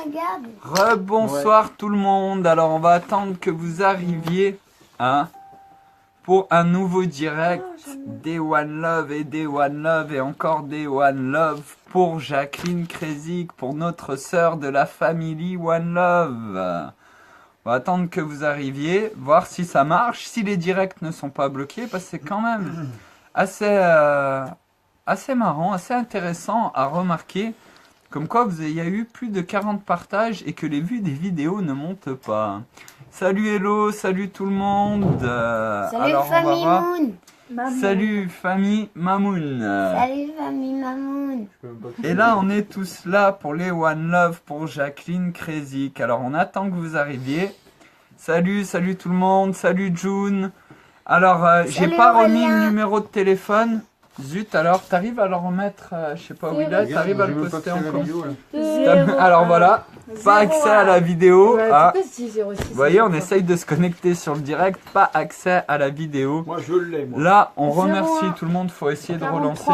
regarde. Rebonsoir tout le monde. Alors on va attendre que vous arriviez pour un nouveau direct des One Love et des One Love et encore des One Love pour Jacqueline Kresic, pour notre sœur de la famille One Love. On va attendre que vous arriviez, voir si ça marche, si les directs ne sont pas bloqués, parce que c'est quand même assez marrant, assez intéressant à remarquer. Comme quoi, il y a eu plus de 40 partages et que les vues des vidéos ne montent pas. Salut Hello, salut tout le monde. Salut alors, famille Moon. Salut famille Mamoun. Salut famille Mamoun. Et là, on est tous là pour les One Love, pour Jacqueline Kresic. Alors, on attend que vous arriviez. Salut tout le monde. Salut June. Alors, j'ai pas remis le numéro de téléphone. Zut, alors, t'arrives à le remettre, je sais pas où il est, t'arrives à le poster en compte. Alors voilà, pas accès à la vidéo. Vous voyez, on essaye de se connecter sur le direct, pas accès à la vidéo. Moi je l'ai, moi. Là, on remercie tout le monde, faut essayer de relancer.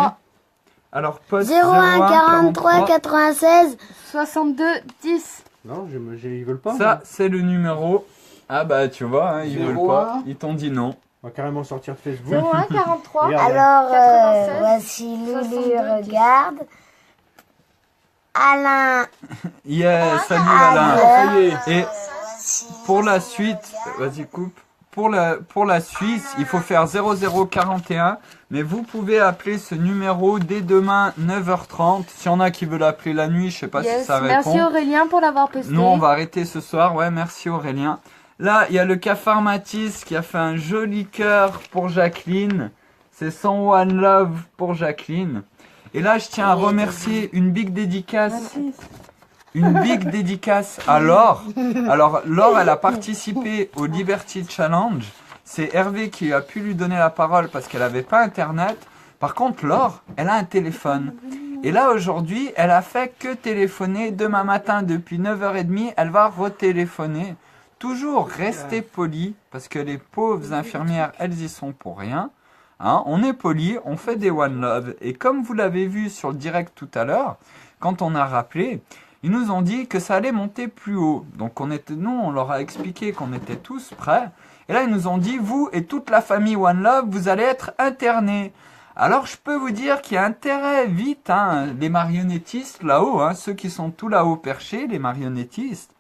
Alors, poste 01 43 96 62 10. Non, ils veulent pas. Ça, c'est le numéro. Ah bah, tu vois, hein, ils veulent pas, ils t'ont dit non. On va carrément sortir de Facebook. 01 43. Regarde, Alors, 96, voici Loulou 62, regarde. Alain. Yeah, salut Alain. Alain. Et pour la suite, vas-y coupe. Pour la Suisse, il faut faire 0041, mais vous pouvez appeler ce numéro dès demain 9h30. S'il y en a qui veulent appeler la nuit, je sais pas si ça répond. Merci Aurélien pour l'avoir posté. Nous, on va arrêter ce soir. Ouais, merci Aurélien. Là, il y a le Cafard Matisse qui a fait un joli cœur pour Jacqueline. C'est son One Love pour Jacqueline. Et là, je tiens à remercier une big dédicace. Une big dédicace à Laure. Alors, Laure, elle a participé au Liberty Challenge. C'est Hervé qui a pu lui donner la parole parce qu'elle n'avait pas Internet. Par contre, Laure, elle a un téléphone. Et là, aujourd'hui, elle a fait que téléphoner. Demain matin, depuis 9h30, elle va retéléphoner. Toujours rester poli, parce que les pauvres infirmières, elles y sont pour rien. Hein, on est poli, on fait des One Love. Et comme vous l'avez vu sur le direct tout à l'heure, quand on a rappelé, ils nous ont dit que ça allait monter plus haut. Donc nous, on leur a expliqué qu'on était tous prêts. Et là, ils nous ont dit, vous et toute la famille One Love, vous allez être internés. Alors, je peux vous dire qu'il y a intérêt vite, hein, les marionnettistes là-haut, hein, ceux qui sont tout là-haut perchés, les marionnettistes.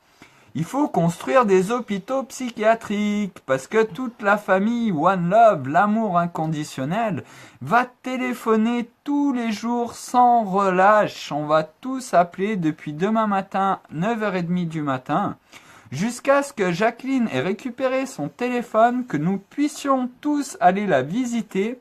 Il faut construire des hôpitaux psychiatriques parce que toute la famille One Love, l'amour inconditionnel, va téléphoner tous les jours sans relâche. On va tous appeler depuis demain matin, 9h30 du matin, jusqu'à ce que Jacqueline ait récupéré son téléphone, que nous puissions tous aller la visiter,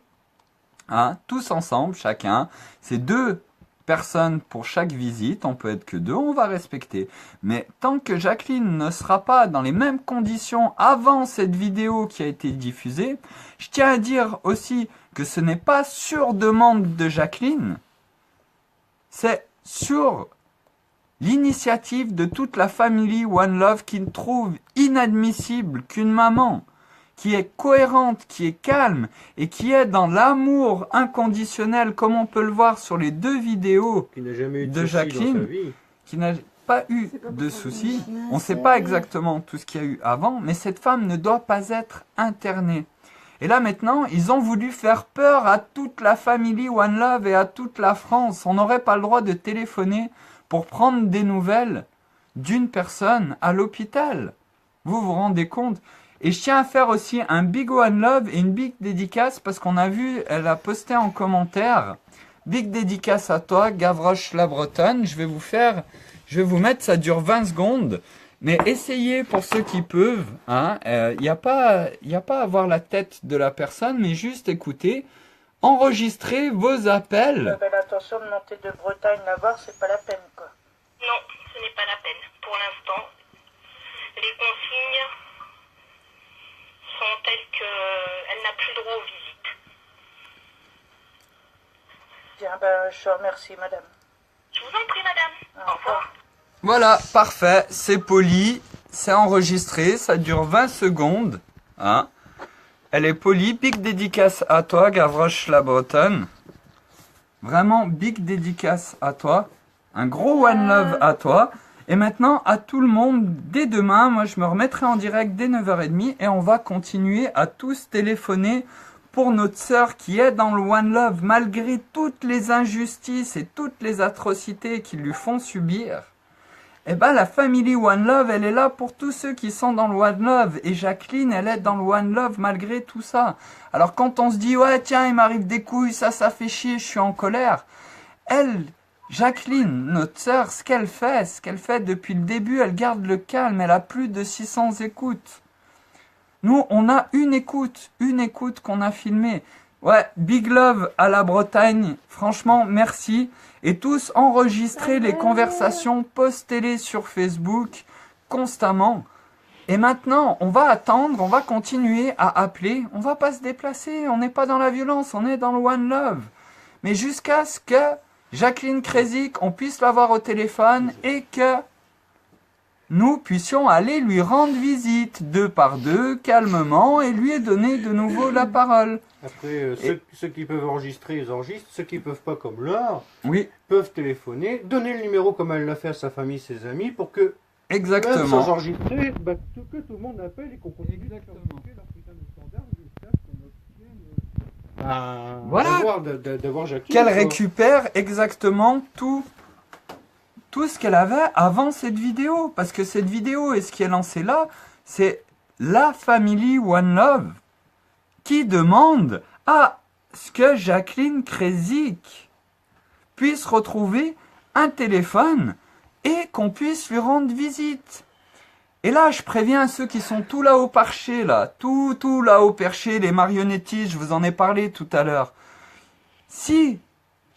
hein, tous ensemble, chacun. C'est 2 personnes pour chaque visite, on peut être que 2, on va respecter. Mais tant que Jacqueline ne sera pas dans les mêmes conditions avant cette vidéo qui a été diffusée, je tiens à dire aussi que ce n'est pas sur demande de Jacqueline, c'est sur l'initiative de toute la famille One Love qui trouve inadmissible qu'une maman qui est cohérente, qui est calme et qui est dans l'amour inconditionnel, comme on peut le voir sur les 2 vidéos de Jacqueline, qui n'a pas eu de soucis. On ne sait pas exactement tout ce qu'il y a eu avant, mais cette femme ne doit pas être internée. Et là maintenant, ils ont voulu faire peur à toute la famille One Love et à toute la France. On n'aurait pas le droit de téléphoner pour prendre des nouvelles d'une personne à l'hôpital. Vous vous rendez compte ? Et je tiens à faire aussi un big One Love et une big dédicace parce qu'on a vu, elle a posté en commentaire. Big dédicace à toi, Gavroche la Bretonne. Je vais vous mettre, ça dure 20 secondes. Mais essayez pour ceux qui peuvent. Hein, y a pas à voir la tête de la personne, mais juste écoutez. Enregistrez vos appels. J'avais l'intention de monter de Bretagne la voir, c'est pas la peine quoi. Non, ce n'est pas la peine. Pour l'instant, les consignes sont telles qu'elle n'a plus droit aux visites. Tiens, ben, je vous remercie, madame. Je vous en prie, madame. Au revoir. Voilà, parfait, c'est poli, c'est enregistré, ça dure 20 secondes. Hein. Elle est polie, big dédicace à toi, Gavroche la Bretonne. Vraiment, big dédicace à toi. Un gros one love à toi. Et maintenant, à tout le monde, dès demain, moi je me remettrai en direct dès 9h30 et on va continuer à tous téléphoner pour notre sœur qui est dans le One Love, malgré toutes les injustices et toutes les atrocités qu'ils lui font subir. Eh ben, la famille One Love, elle est là pour tous ceux qui sont dans le One Love. Et Jacqueline, elle est dans le One Love malgré tout ça. Alors quand on se dit, ouais, tiens, il m'arrive des couilles, ça fait chier, je suis en colère. Elle, Jacqueline, notre sœur, ce qu'elle fait depuis le début, elle garde le calme, elle a plus de 600 écoutes. Nous, on a une écoute qu'on a filmée. Ouais, big love à la Bretagne, franchement, merci. Et tous enregistrer les conversations, postez-les sur Facebook constamment. Et maintenant, on va attendre, on va continuer à appeler. On va pas se déplacer, on n'est pas dans la violence, on est dans le One Love. Mais jusqu'à ce que Jacqueline Krézik, on puisse l'avoir au téléphone et que nous puissions aller lui rendre visite, 2 par 2, calmement, et lui donner de nouveau la parole. Après, ceux qui peuvent enregistrer, ils enregistrent. Ceux qui peuvent pas, comme Laure, Oui, peuvent téléphoner, donner le numéro comme elle l'a fait à sa famille, ses amis, pour que, même sans exactement. enregistrer, que tout le monde appelle et qu'on continue de faire monter leur putain de standard jusqu'à ce qu'on obtienne Voilà. d'avoir Jacqueline. Qu'elle quoi. récupère exactement tout ce qu'elle avait avant cette vidéo. Parce que cette vidéo et ce qui est lancé là, c'est la famille One Love qui demande à ce que Jacqueline Krézik puisse retrouver un téléphone et qu'on puisse lui rendre visite. Et là, je préviens ceux qui sont tout là-haut perchés, là, tout là-haut perché, les marionnettistes, je vous en ai parlé tout à l'heure. Si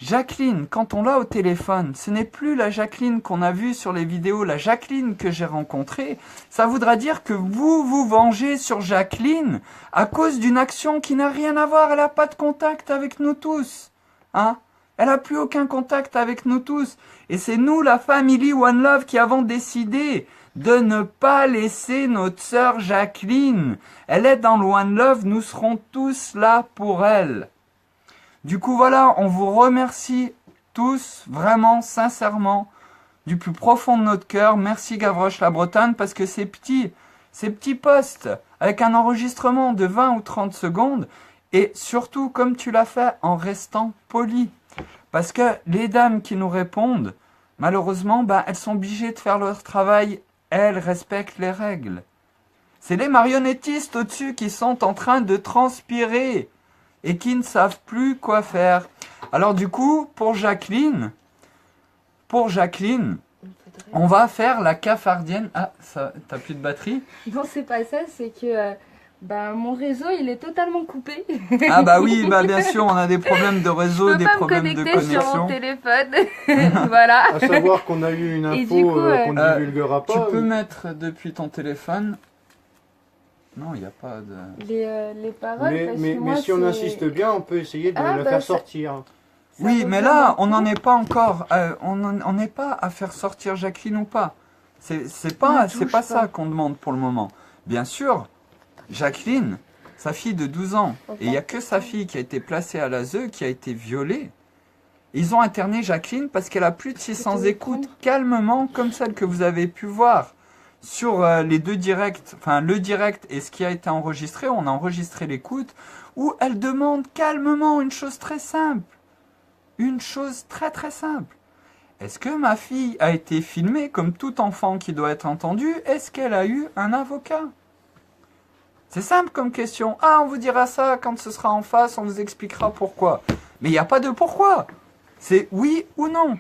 Jacqueline, quand on l'a au téléphone, ce n'est plus la Jacqueline qu'on a vue sur les vidéos, la Jacqueline que j'ai rencontrée, ça voudra dire que vous vous vengez sur Jacqueline à cause d'une action qui n'a rien à voir, elle n'a pas de contact avec nous tous. Hein? Elle n'a plus aucun contact avec nous tous. Et c'est nous, la famille One Love, qui avons décidé de ne pas laisser notre sœur Jacqueline. Elle est dans le One Love, nous serons tous là pour elle. Du coup, voilà, on vous remercie tous, vraiment, sincèrement, du plus profond de notre cœur. Merci Gavroche la Bretagne, parce que ces petits posts, avec un enregistrement de 20 ou 30 secondes, et surtout, comme tu l'as fait, en restant poli. Parce que les dames qui nous répondent, malheureusement, elles sont obligées de faire leur travail, elles respectent les règles. C'est les marionnettistes au-dessus qui sont en train de transpirer et qui ne savent plus quoi faire. Alors du coup, pour Jacqueline, on va faire la cafardienne. Ah, ça, t'as plus de batterie? Non, c'est pas ça, c'est que mon réseau il est totalement coupé. Ah bah oui, bien sûr, on a des problèmes de réseau, Je peux des pas me problèmes de connecter sur connexion. mon téléphone. Voilà. À savoir qu'on a eu une Et info du coup, qu'on ne divulguera Tu pas. peux mettre depuis ton téléphone. Non, il n'y a pas de... Les paroles, parce que Mais moi, si on c'est- insiste bien, on peut essayer de Ah, la bah, faire ça- sortir. ça Oui, revient mais là, on beaucoup. n'en est pas encore. On n'est pas à faire sortir Jacqueline ou pas. C'est pas touche ça pas. qu'on demande pour le moment. Bien sûr, Jacqueline, sa fille de 12 ans, et il n'y a que sa fille qui a été placée à l'ASE, qui a été violée. Ils ont interné Jacqueline parce qu'elle a plus de 600 C'était écoutes, calmement, comme celle que vous avez pu voir sur les 2 directs, enfin le direct et ce qui a été enregistré. On a enregistré l'écoute où elle demande calmement une chose très simple. Une chose très très simple. Est-ce que ma fille a été filmée comme tout enfant qui doit être entendu? Est-ce qu'elle a eu un avocat? C'est simple comme question. Ah, on vous dira ça quand ce sera en face, on vous expliquera pourquoi. Mais il n'y a pas de pourquoi. C'est oui ou non.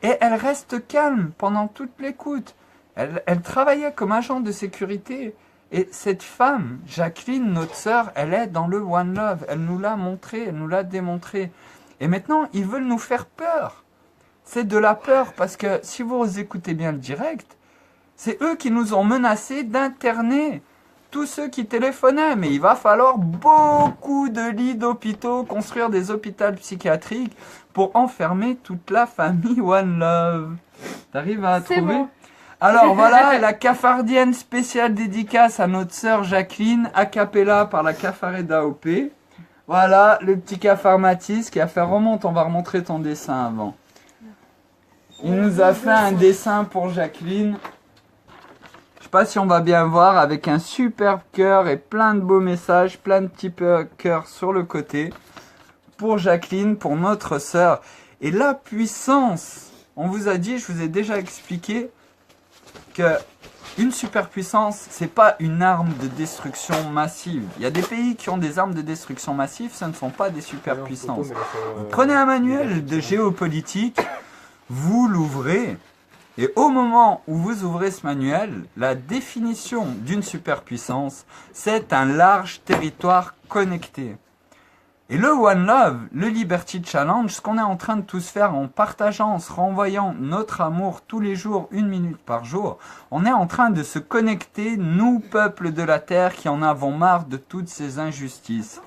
Et elle reste calme pendant toute l'écoute. Elle travaillait comme agent de sécurité. Et cette femme, Jacqueline, notre sœur, elle est dans le One Love. Elle nous l'a montré, elle nous l'a démontré. Et maintenant, ils veulent nous faire peur. C'est de la peur parce que si vous écoutez bien le direct, c'est eux qui nous ont menacés d'interner tous ceux qui téléphonaient. Mais il va falloir beaucoup de lits d'hôpitaux, construire des hôpitaux psychiatriques pour enfermer toute la famille One Love. T'arrives à C'est trouver? bon. Alors voilà, la cafardienne spéciale dédicace à notre sœur Jacqueline, a cappella par la Cafareda OP. Voilà, le petit cafard Matisse qui a fait remonte, on va remontrer ton dessin avant. Il nous a fait un dessin pour Jacqueline. Je sais pas si on va bien voir, avec un superbe cœur et plein de beaux messages, plein de petits cœurs sur le côté. Pour Jacqueline, pour notre sœur. Et la puissance, on vous a dit, je vous ai déjà expliqué que une superpuissance, c'est pas une arme de destruction massive. Il y a des pays qui ont des armes de destruction massive, ce ne sont pas des superpuissances. Vous prenez un manuel de géopolitique, vous l'ouvrez, et au moment où vous ouvrez ce manuel, la définition d'une superpuissance, c'est un large territoire connecté. Et le One Love, le Liberty Challenge, ce qu'on est en train de tous faire en partageant, en se renvoyant notre amour tous les jours, 1 minute par jour, on est en train de se connecter, nous, peuple de la Terre, qui en avons marre de toutes ces injustices.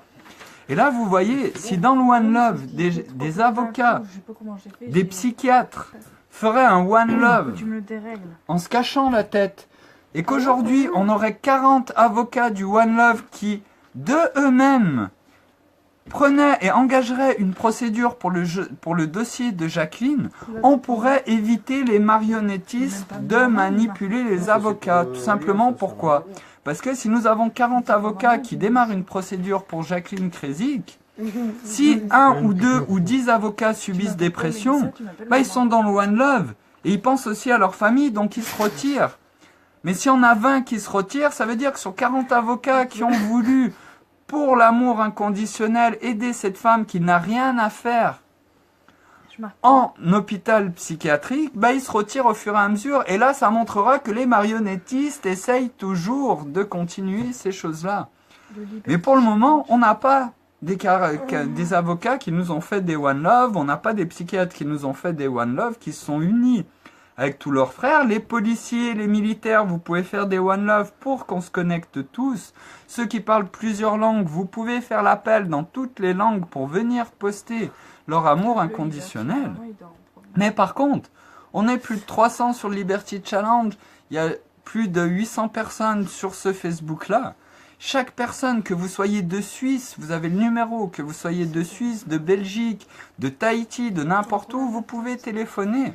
Et là, vous voyez, si dans le One Love, des avocats, des psychiatres feraient un One Love en se cachant la tête, et qu'aujourd'hui, on aurait 40 avocats du One Love qui, de eux-mêmes, prenaient et engageraient une procédure pour le dossier de Jacqueline, on pourrait éviter les marionnettistes de manipuler les avocats. Tout simplement, pourquoi? Parce que si nous avons 40 avocats qui démarrent une procédure pour Jacqueline Kresic, si 1 ou 2 ou 10 avocats subissent des pressions, bah ils sont dans le One Love. Et ils pensent aussi à leur famille, donc ils se retirent. Mais si on a 20 qui se retirent, ça veut dire que sur 40 avocats qui ont voulu, pour l'amour inconditionnel, aider cette femme qui n'a rien à faire en hôpital psychiatrique, bah, ils se retirent au fur et à mesure. Et là, ça montrera que les marionnettistes essayent toujours de continuer ces choses-là. Mais pour le moment, on n'a pas des avocats qui nous ont fait des One Love, on n'a pas des psychiatres qui nous ont fait des One Love, qui se sont unis avec tous leurs frères. Les policiers, les militaires, vous pouvez faire des One Love pour qu'on se connecte tous. Ceux qui parlent plusieurs langues, vous pouvez faire l'appel dans toutes les langues pour venir poster leur amour inconditionnel. Mais par contre, on est plus de 300 sur le Liberty Challenge, il y a plus de 800 personnes sur ce Facebook-là. Chaque personne, que vous soyez de Suisse, vous avez le numéro, que vous soyez de Suisse, de Belgique, de Tahiti, de n'importe où, vous pouvez téléphoner.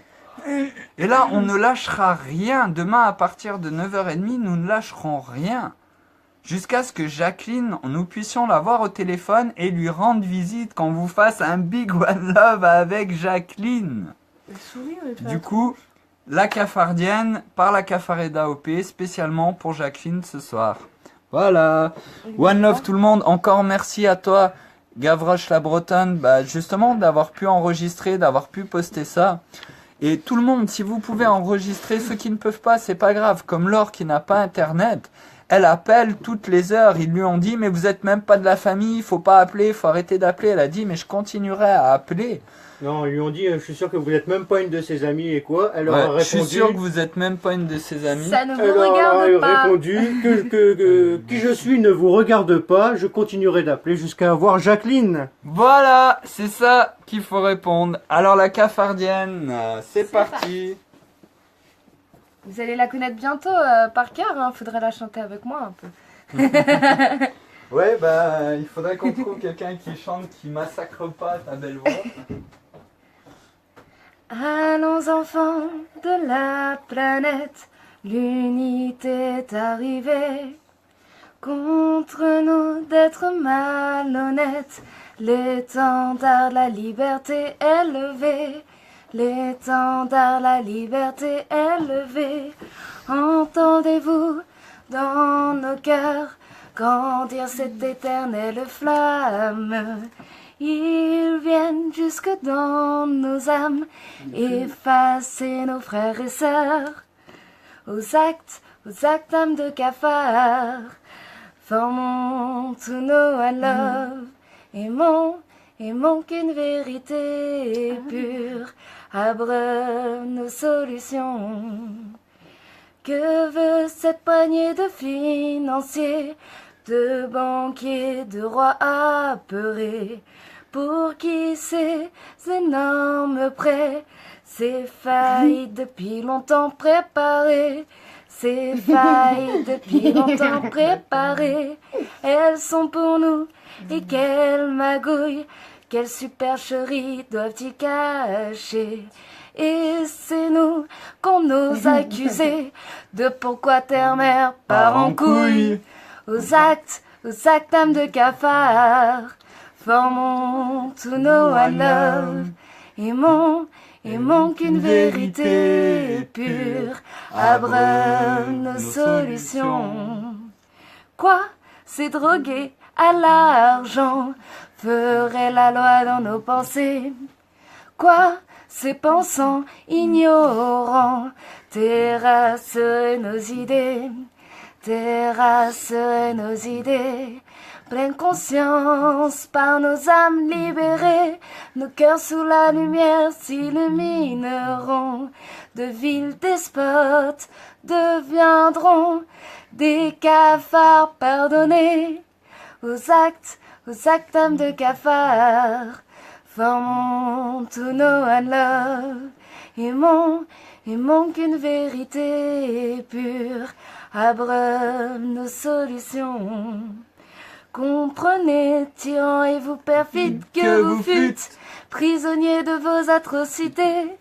Et là, on ne lâchera rien. Demain, à partir de 9h30, nous ne lâcherons rien. Jusqu'à ce que Jacqueline, nous puissions la voir au téléphone et lui rendre visite, qu'on vous fasse un Big One Love avec Jacqueline. Du coup, la cafardienne par la Cafareda OP, spécialement pour Jacqueline ce soir. Voilà. One Love tout le monde. Encore merci à toi, Gavroche la Bretonne, justement d'avoir pu enregistrer, d'avoir pu poster ça. Et tout le monde, si vous pouvez enregistrer, ceux qui ne peuvent pas, c'est pas grave. Comme Laure qui n'a pas internet, elle appelle toutes les heures. Ils lui ont dit, mais vous êtes même pas de la famille, faut pas appeler, faut arrêter d'appeler. Elle a dit, mais je continuerai à appeler. Non, ils lui ont dit, je suis sûr que vous n'êtes même pas une de ses amies et quoi. Elle leur a répondu. Je suis sûr que vous êtes même pas une de ses amies. Ça ne vous Elle regarde leur a pas. répondu que qui je suis ne vous regarde pas. Je continuerai d'appeler jusqu'à avoir Jacqueline. Voilà, c'est ça qu'il faut répondre. Alors la cafardienne, c'est parti. Vous allez la connaître bientôt par cœur, hein. Faudrait la chanter avec moi un peu. Ouais, il faudrait qu'on trouve quelqu'un qui chante, qui massacre pas ta belle voix. Allons enfants de la planète, l'unité est arrivée. Contre nous d'être malhonnêtes, l'étendard de la liberté est levé. L'étendard de la liberté est levé. Entendez-vous dans nos cœurs grandir cette éternelle flamme. Ils viennent jusque dans nos âmes, effacer nos frères et sœurs. Aux actes âmes de cafard, formons tous nos One Love. Aimons qu'une vérité pure abreuve nos solutions. Que veut cette poignée de financiers, de banquiers, de rois apeurés, pour qui ces énormes prêts, ces failles depuis longtemps préparées, ces failles depuis longtemps préparées, elles sont pour nous, et quelle magouille, quelle supercherie doivent y cacher. Et c'est nous qu'on ose accuser de pourquoi terre mère part en couille. Aux actes âmes de cafard, formons tous nos one love. Aimons qu'une vérité pure abreuve nos solutions. Quoi? C'est drogué à l'argent ferait la loi dans nos pensées. Quoi? Ces pensants ignorants terrasseraient nos idées, terrasseraient nos idées. Pleine conscience par nos âmes libérées, nos cœurs sous la lumière s'illumineront. De vils despotes deviendront des cafards pardonnés. Aux actes âmes de cafards, formons tous nos one love. Aimons qu'une vérité pure abreuve nos solutions. Comprenez, tyrans et vous perfides, que vous fûtes prisonniers de vos atrocités.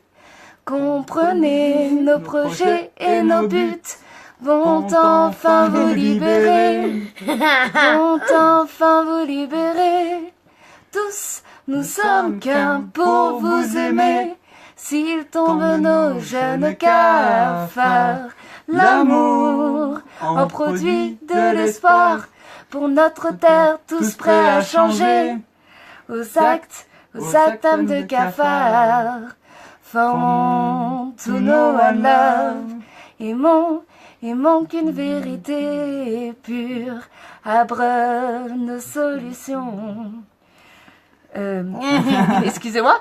Comprenez, nos projets et nos buts vont enfin vous libérer. Vont enfin vous libérer. Tous, nous sommes qu'un pour vous aimer. S'ils tombent nos jeunes cafards, l'amour en produit de l'espoir. Pour notre terre, tous prêts à changer. Aux actes âmes de cafard, formons tous nos one love. Aimons qu'une vérité pure abreuve nos solutions. Excusez-moi.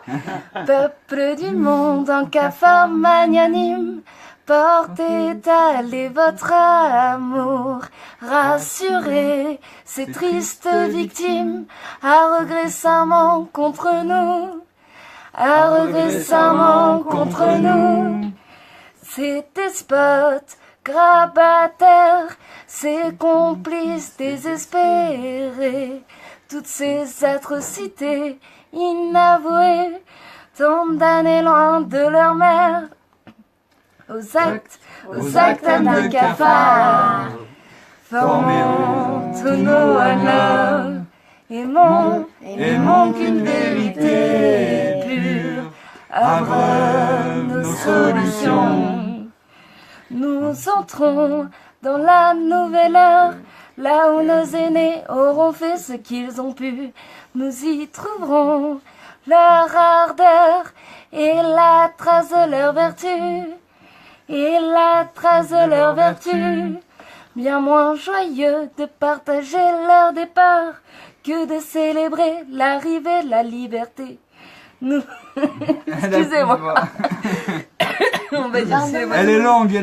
Peuple du monde en cafard magnanime, portez allez votre amour, rassurez ces tristes victimes, à regret serment contre nous, à regret serment contre nous. Ces despotes grabataires, ces complices désespérés, toutes ces atrocités inavouées, tombent d'années loin de leur mère. Aux actes âmes de cafard, formons tous nos one love. Aimons qu'une vérité pure abreuve nos solutions. Nous entrons dans la nouvelle ère, là où nos aînés auront fait ce qu'ils ont pu. Nous y trouverons leur ardeur et la trace de leur vertu. Et la trace de leur vertu, bien moins joyeux de partager leur départ que de célébrer l'arrivée de la liberté. Nous... Excusez-moi. On va dire c'est Elle est longue.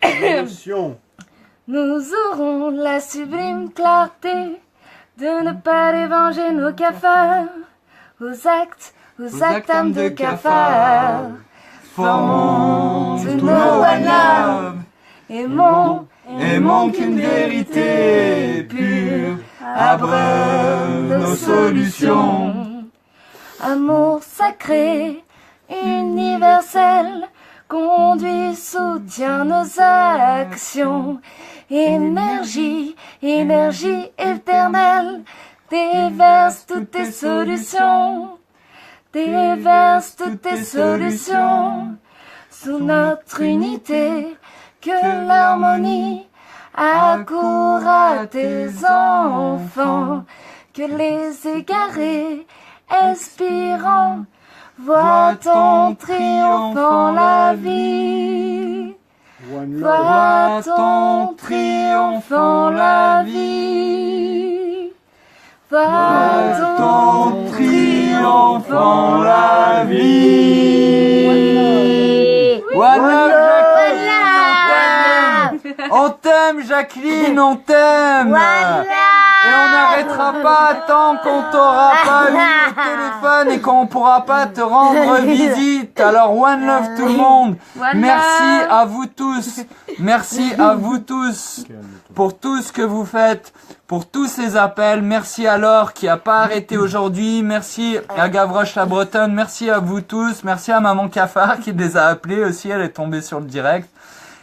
Émotion. Nous aurons la sublime clarté de ne pas dévenger nos cafards. Aux actes âmes de cafard, formons tous nos one love. Aimons qu'une vérité pure abreuve nos solutions. Amour sacré, universel, conduit, soutient nos actions. Énergie éternelle, déverse toutes tes solutions. Déverse toutes tes solutions. Sous notre unité, que l'harmonie accourt à tes enfants. Que les égarés, expirants, voient ton triomphant la vie. Vois ton triomphant la vie. Vois ton triomphant la vie. One love, Jacqueline, on t'aime. On t'aime, Jacqueline, on t'aime. Voilà. Et on n'arrêtera pas tant qu'on t'aura pas eu au téléphone et qu'on pourra pas te rendre visite. Alors one love tout le monde. Merci à vous tous. Merci à vous tous pour tout ce que vous faites, pour tous ces appels. Merci à Laure qui a pas arrêté aujourd'hui. Merci à Gavroche la Bretonne. Merci à vous tous. Merci à Maman Cafard qui les a appelés aussi. Elle est tombée sur le direct.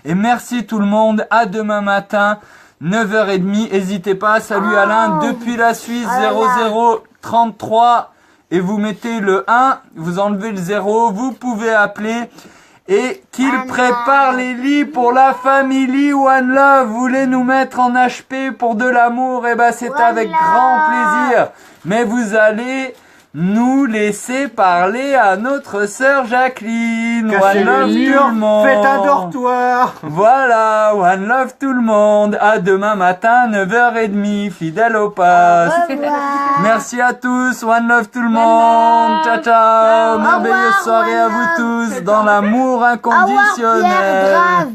Et merci tout le monde. À demain matin. 9h30, n'hésitez pas, salut Alain, depuis la Suisse, 0033, et vous mettez le 1, vous enlevez le 0, vous pouvez appeler, et qu'il prépare les lits pour la famille One Love, vous voulez nous mettre en HP pour de l'amour, et ben c'est avec grand plaisir, mais vous allez nous laisser parler à notre sœur Jacqueline. Cassez One le love mur, tout le monde. faites un dortoir. Voilà, one love tout le monde. À demain matin, 9h30, fidèle au poste. Au revoir. Merci à tous, one love tout le monde. Ciao, ciao. Au Merveilleuse revoir, soirée à one vous love. tous dans l'amour Au revoir, Pierre, inconditionnel. grave.